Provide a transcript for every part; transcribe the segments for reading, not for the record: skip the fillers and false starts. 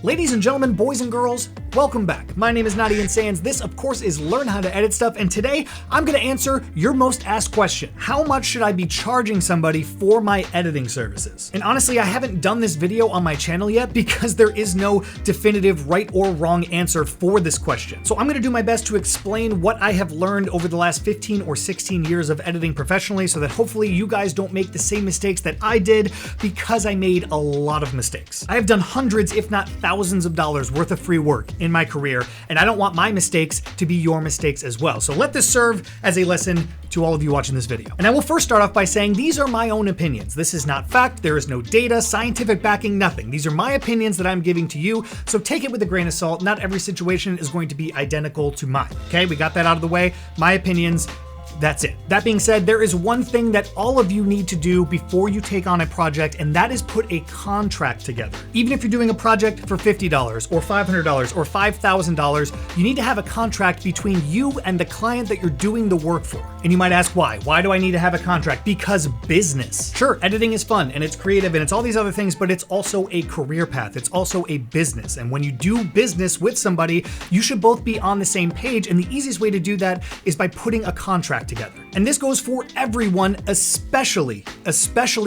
Ladies and gentlemen, boys and girls, welcome back. My name is notiansans. This, of course, is Learn How to Edit Stuff, and today I'm going to answer your most asked question. How much should I be charging somebody for my editing services? And honestly, I haven't done this video on my channel yet because there is no definitive right or wrong answer for this question. So I'm going to do my best to explain what I have learned over the last 15 or 16 years of editing professionally so that hopefully you guys don't make the same mistakes that I did, because I made a lot of mistakes. I have done hundreds, if not thousands of dollars worth of free work in my career, and I don't want my mistakes to be your mistakes as well. So let this serve as a lesson to all of you watching this video. And I will first start off by saying these are my own opinions. This is not fact. There is no data, scientific backing, nothing. These are my opinions that I'm giving to you, so take it with a grain of salt. Not every situation is going to be identical to mine. Okay, we got that out of the way. My opinions. That's it. That being said, there is one thing that all of you need to do before you take on a project, and that is put a contract together. Even if you're doing a project for $50 or $500 or $5,000, you need to have a contract between you and the client that you're doing the work for. And you might ask why? Why do I need to have a contract? Because business. Sure, editing is fun and it's creative and it's all these other things, but it's also a career path. It's also a business. And when you do business with somebody, you should both be on the same page. And the easiest way to do that is by putting a contract together. And this goes for everyone, especially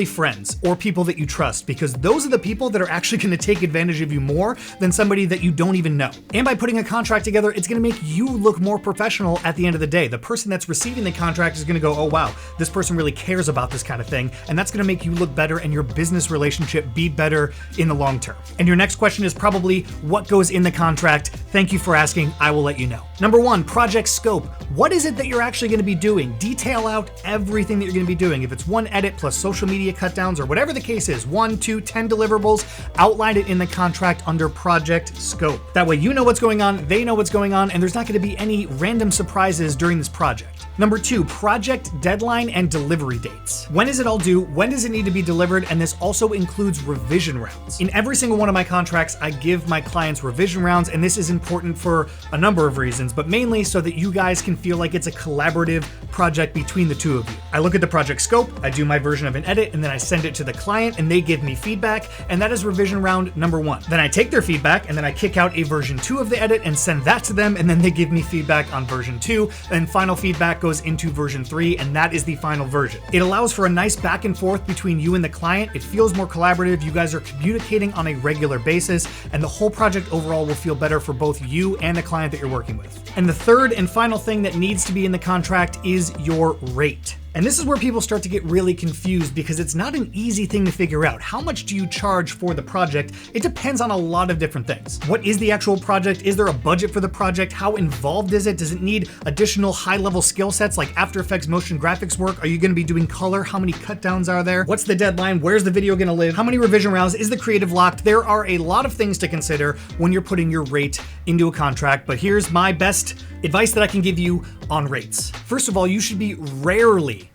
friends or people that you trust, because those are the people that are actually going to take advantage of you more than somebody that you don't even know. And by putting a contract together, it's going to make you look more professional at the end of the day. The person that's receiving the contract is going to go, oh wow, this person really cares about this kind of thing. And that's going to make you look better and your business relationship be better in the long term. And your next question is probably what goes in the contract. Thank you for asking. I will let you know. Number one, project scope. What is it that you're actually going to be doing? Detail out everything that you're going to be doing. If it's one edit plus social media cutdowns or whatever the case is, 1, 2, 10 deliverables, outline it in the contract under project scope. That way you know what's going on, they know what's going on, and there's not going to be any random surprises during this project. Number two, project deadline and delivery dates. When is it all due? When does it need to be delivered? And this also includes revision rounds. In every single one of my contracts, I give my clients revision rounds, and this is important for a number of reasons, but mainly so that you guys can feel like it's a collaborative project between the two of you. I look at the project scope, I do my version of an edit, and then I send it to the client and they give me feedback, and that is revision round number one. Then I take their feedback and then I kick out a version 2 of the edit and send that to them, and then they give me feedback on version 2, and final feedback goes into version 3, and that is the final version. It allows for a nice back and forth between you and the client. It feels more collaborative. You guys are communicating on a regular basis, and the whole project overall will feel better for both you and the client that you're working with. And the third and final thing that needs to be in the contract is your rate. And this is where people start to get really confused, because it's not an easy thing to figure out. How much do you charge for the project? It depends on a lot of different things. What is the actual project? Is there a budget for the project? How involved is it? Does it need additional high-level skill sets like After Effects motion graphics work? Are you going to be doing color? How many cut downs are there? What's the deadline? Where's the video going to live? How many revision rounds? Is the creative locked? There are a lot of things to consider when you're putting your rate into a contract, but here's my best advice that I can give you on rates. First of all, you should be rarely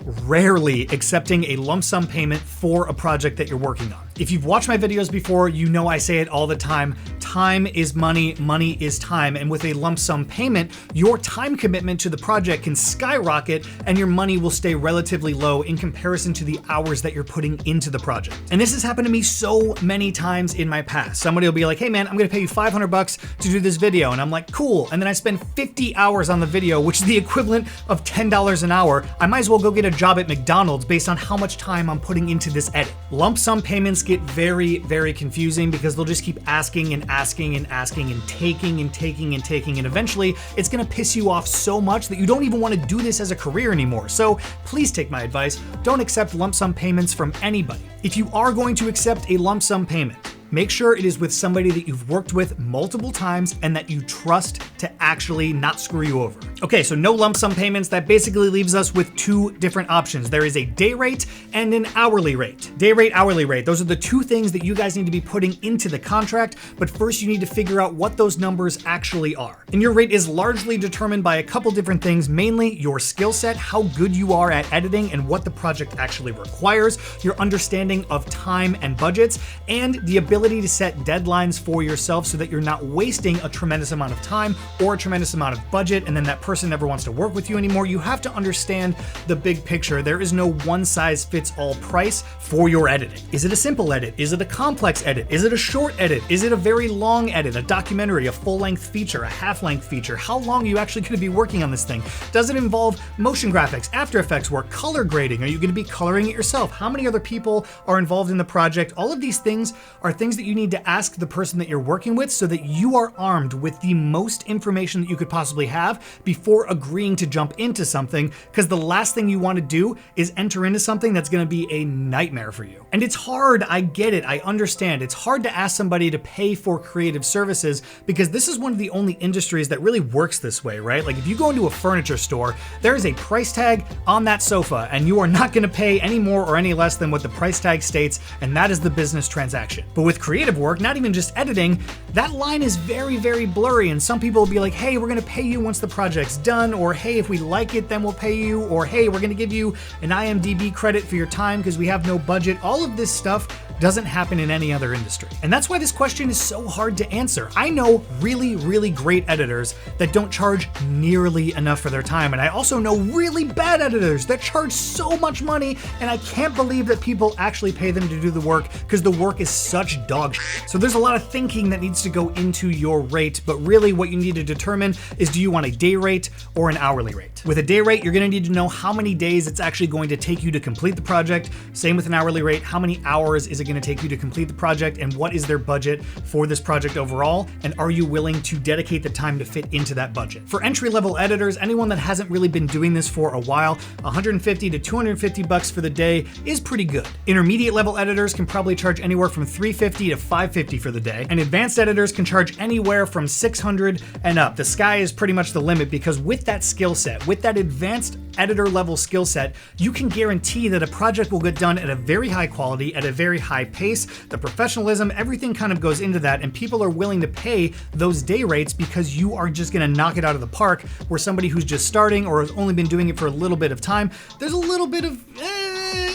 accepting a lump sum payment for a project that you're working on. If you've watched my videos before, you know I say it all the time. Time is money, money is time. And with a lump sum payment, your time commitment to the project can skyrocket and your money will stay relatively low in comparison to the hours that you're putting into the project. And this has happened to me so many times in my past. Somebody will be like, hey man, I'm gonna pay you $500 to do this video. And I'm like, cool. And then I spend 50 hours on the video, which is the equivalent of $10 an hour. I might as well go get a job at McDonald's based on how much time I'm putting into this edit. Lump sum payments get very confusing because they'll just keep asking and asking and asking and taking and taking and taking, and eventually it's gonna piss you off so much that you don't even want to do this as a career anymore. So please take my advice, don't accept lump sum payments from anybody. If you are going to accept a lump sum payment, make sure it is with somebody that you've worked with multiple times and that you trust to actually not screw you over. Okay, so no lump sum payments. That basically leaves us with two different options. There is a day rate and an hourly rate. Day rate, hourly rate. Those are the two things that you guys need to be putting into the contract, but first you need to figure out what those numbers actually are. And your rate is largely determined by a couple different things, mainly your skill set, how good you are at editing and what the project actually requires, your understanding understanding of time and budgets, and the ability to set deadlines for yourself so that you're not wasting a tremendous amount of time or a tremendous amount of budget, and then that person never wants to work with you anymore. You have to understand the big picture. There is no one-size-fits-all price for your editing. Is it a simple edit? Is it a complex edit? Is it a short edit? Is it a very long edit, a documentary, a full-length feature, a half-length feature? How long are you actually going to be working on this thing? Does it involve motion graphics, After Effects work, color grading? Are you going to be coloring it yourself? How many other people are involved in the project? All of these things are things that you need to ask the person that you're working with so that you are armed with the most information that you could possibly have before agreeing to jump into something, because the last thing you want to do is enter into something that's going to be a nightmare for you. And it's hard, I get it, I understand. It's hard to ask somebody to pay for creative services because this is one of the only industries that really works this way, right? Like if you go into a furniture store, there is a price tag on that sofa and you are not going to pay any more or any less than what the price tag states, and that is the business transaction. But with creative work, not even just editing, that line is very, very blurry, and some people will be like, hey, we're going to pay you once the project's done, or hey, if we like it, then we'll pay you, or hey, we're going to give you an IMDb credit for your time because we have no budget. All of this stuff doesn't happen in any other industry. And that's why this question is so hard to answer. I know really, really great editors that don't charge nearly enough for their time. And I also know really bad editors that charge so much money, and I can't believe that people actually pay them to do the work because the work is such dog shit. So there's a lot of thinking that needs to go into your rate, but really what you need to determine is, do you want a day rate or an hourly rate? With a day rate, you're gonna need to know how many days it's actually going to take you to complete the project. Same with an hourly rate, how many hours is it going to take you to complete the project, and what is their budget for this project overall, and are you willing to dedicate the time to fit into that budget? For entry-level editors, anyone that hasn't really been doing this for a while, 150 to 250 bucks for the day is pretty good. Intermediate level editors can probably charge anywhere from 350 to 550 for the day, and advanced editors can charge anywhere from 600 and up. The sky is pretty much the limit, because with that skill set, with that advanced editor level skill set, you can guarantee that a project will get done at a very high quality, at a very high pace. The professionalism, everything kind of goes into that, and people are willing to pay those day rates because you are just gonna knock it out of the park, where somebody who's just starting or has only been doing it for a little bit of time, there's a little bit of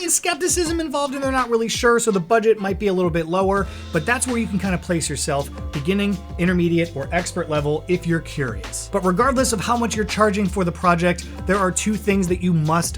skepticism involved and they're not really sure, so the budget might be a little bit lower, but that's where you can kind of place yourself, beginning, intermediate, or expert level if you're curious. But regardless of how much you're charging for the project, there are two things that you must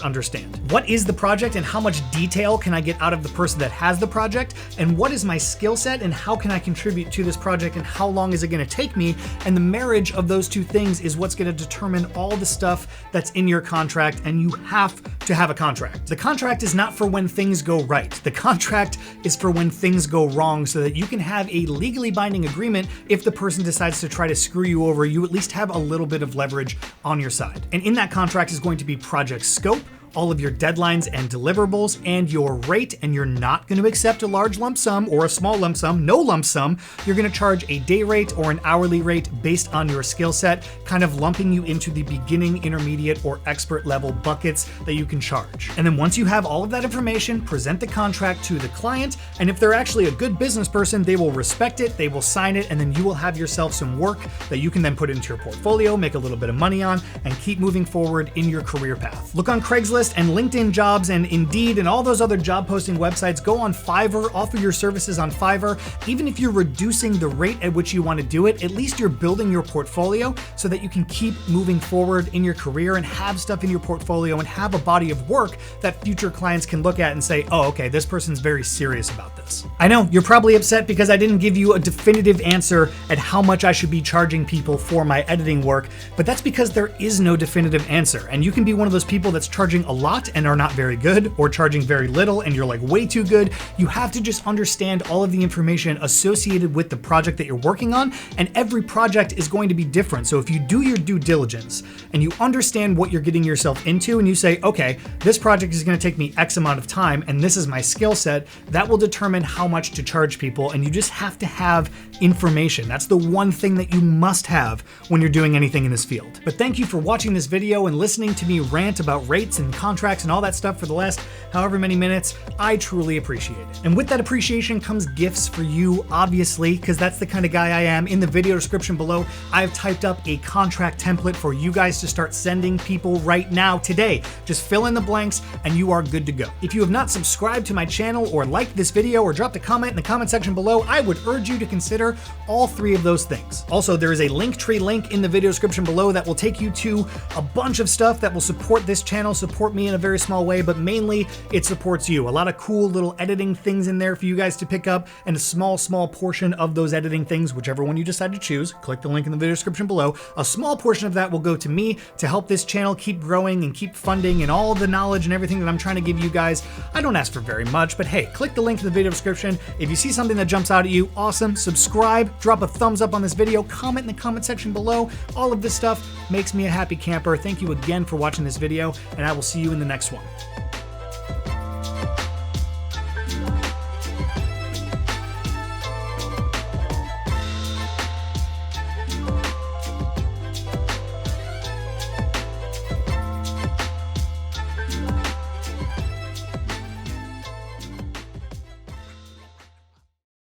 understand. What is the project and how much detail can I get out of the person that has the project? And what is my skill set and how can I contribute to this project, and how long is it gonna take me? And the marriage of those two things is what's gonna determine all the stuff that's in your contract, and you have to have a contract. The contract is not for when things go right. The contract is for when things go wrong, so that you can have a legally binding agreement. If the person decides to try to screw you over, you at least have a little bit of leverage on your side. And in that contract is going to be project scope, all of your deadlines and deliverables, and your rate, and you're not going to accept a large lump sum or a small lump sum, no lump sum. You're going to charge a day rate or an hourly rate based on your skill set, kind of lumping you into the beginning, intermediate, or expert level buckets that you can charge. And then once you have all of that information, present the contract to the client, and if they're actually a good business person, they will respect it, they will sign it, and then you will have yourself some work that you can then put into your portfolio, make a little bit of money on, and keep moving forward in your career path. Look on Craigslist and LinkedIn Jobs and Indeed and all those other job posting websites. Go on Fiverr, offer your services on Fiverr. Even if you're reducing the rate at which you want to do it, at least you're building your portfolio so that you can keep moving forward in your career and have stuff in your portfolio and have a body of work that future clients can look at and say, oh, okay, this person's very serious about this. I know you're probably upset because I didn't give you a definitive answer at how much I should be charging people for my editing work, but that's because there is no definitive answer. And you can be one of those people that's charging a lot and are not very good, or charging very little and you're like way too good. You have to just understand all of the information associated with the project that you're working on, and every project is going to be different. So if you do your due diligence and you understand what you're getting yourself into, and you say, okay, this project is going to take me X amount of time and this is my skill set, that will determine determine how much to charge people, and you just have to have information. That's the one thing that you must have when you're doing anything in this field. But thank you for watching this video and listening to me rant about rates and contracts and all that stuff for the last however many minutes. I truly appreciate it. And with that appreciation comes gifts for you, obviously, because that's the kind of guy I am. In the video description below, I've typed up a contract template for you guys to start sending people right now, today. Just fill in the blanks and you are good to go. If you have not subscribed to my channel or liked this video or dropped a comment in the comment section below, I would urge you to consider all three of those things. Also, there is a Linktree link in the video description below that will take you to a bunch of stuff that will support this channel, support me in a very small way, but mainly it supports you. A lot of cool little editing things in there for you guys to pick up, and a small portion of those editing things, whichever one you decide to choose, click the link in the video description below. A small portion of that will go to me to help this channel keep growing and keep funding and all the knowledge and everything that I'm trying to give you guys. I don't ask for very much, but hey, click the link in the video description. If you see something that jumps out at you, awesome. Subscribe, drop a thumbs up on this video, comment in the comment section below. All of this stuff makes me a happy camper. Thank you again for watching this video, and I will see you in the next one.